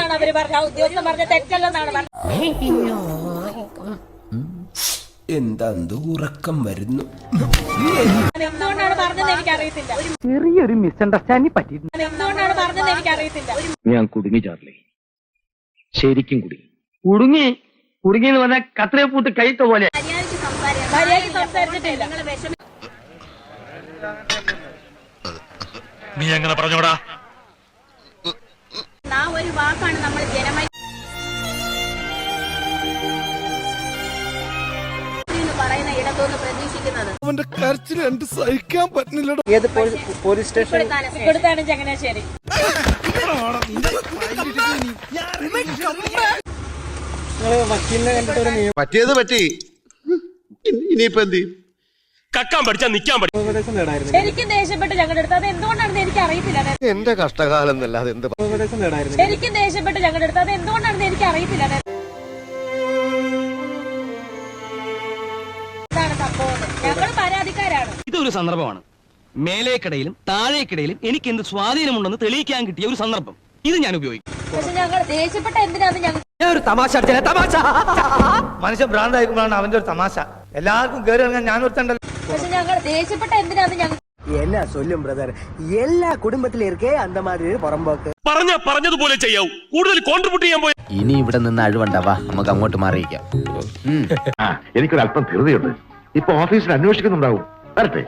തെറ്റല്ലെന്നാണ് അവര് പറഞ്ഞത്. ഉദ്യോഗസ്ഥൻ പറഞ്ഞ തെറ്റല്ലെന്നാണ് പറഞ്ഞത്. എന്താ ഉറക്കം വരുന്നു. എന്തുകൊണ്ടാണ് പറഞ്ഞത് എനിക്കറിയത്തില്ല. ചെറിയൊരു മിസ്അണ്ടർസ്റ്റാൻഡിങ് പറ്റിയിട്ടുണ്ട്. എന്തുകൊണ്ടാണ് പറഞ്ഞത് എനിക്കറിയത്തില്ല. ഞാൻ കുടുങ്ങി ചാർലി, ശരിക്കും കുടുങ്ങി എന്ന് പറഞ്ഞാൽ കത്രയെ പൂത്ത് കൈത്ത പോലെ. മര്യാദയ്ക്ക് സംസാരിച്ചിട്ടില്ല. നീ എങ്ങനെ പറഞ്ഞോടാ? ആ ഒരു വാക്കാണ് നമ്മൾ ജനമായി പറയുന്ന ഇടത്തുനിന്ന് പ്രതീക്ഷിക്കുന്നത്. അവന്റെ കരച്ചിൽ എന്ത് സഹിക്കാൻ പറ്റുന്നില്ല. ഏത് പോലീസ് സ്റ്റേഷൻ? ഇവിടുത്താണ് ചങ്ങനാശ്ശേരി. വക്കീലിനെ കണ്ടിട്ട് പറ്റിയത് പറ്റി, ഇനിയിപ്പോ എന്ത് ചെയ്യും? കക്കാൻ പഠിച്ചാ നിക്കാൻ പഠിക്കും. ഉപദേശം നേടായിരുന്നു. ശരിക്കും ദേഷ്യപ്പെട്ട് ഞങ്ങളുടെ അടുത്ത്. അത് എന്തുകൊണ്ടാണെന്ന് എനിക്ക് അറിയത്തില്ല. എന്റെ കഷ്ടകാലം എന്നല്ലാതെ എന്ത്. ഉപദേശം നേടായിരുന്നു. ശരിക്കും ദേഷ്യപ്പെട്ട് ഞങ്ങളുടെ അടുത്ത്. അത് എന്തുകൊണ്ടാണെന്ന് എനിക്ക് അറിയത്തില്ല. എന്താണ് സംഭവം? ഞങ്ങൾ പരാതിക്കാരാണ്. ഇതൊരു സന്ദർഭമാണ്. മേലേക്കിടയിലും താഴേക്കിടയിലും എനിക്ക് എന്ത് സ്വാധീനമുണ്ടെന്ന് തെളിയിക്കാൻ കിട്ടിയ ഒരു സന്ദർഭം. ഇത് ഞാൻ ഉപയോഗിക്കും. പക്ഷെ ഞങ്ങൾ ദേഷ്യപ്പെട്ട എന്തിനാന്ന് ഞങ്ങൾ ഒരു തമാശ തമാശ. മനുഷ്യൻ ഭ്രാന്തായിരിക്കുമ്പോഴാണ് അവന്റെ ഒരു തമാശ. എല്ലാവർക്കും കയറി ഇറങ്ങാൻ ഞാൻ ഒരുത്തണ്ടല്ലോ. പക്ഷെ ഞങ്ങൾ ദേഷ്യപ്പെട്ട എന്തിനാന്ന് ഞങ്ങൾ என்ன சொல்லும் பிரதர், எல்லா குடும்பத்தில இருக்கே அந்த மாதிரி புறம்போக்கு. പറഞ്ഞതുപോലെ ചെയ്യാവൂ. കൂടുതൽ കോൺട്രിബ്യൂട്ട് ചെയ്യാൻ പോയി. ഇനി ഇവിടെ നിന്ന് അഴിവണ്ടാവാ, നമുക്ക് അങ്ങോട്ട് മാറിയിക്കാം. എനിക്കൊരല്പം ധൃതിയുണ്ട്. ഇപ്പൊ ഓഫീസിൽ അന്വേഷിക്കുന്നുണ്ടാവും. വരട്ടെ.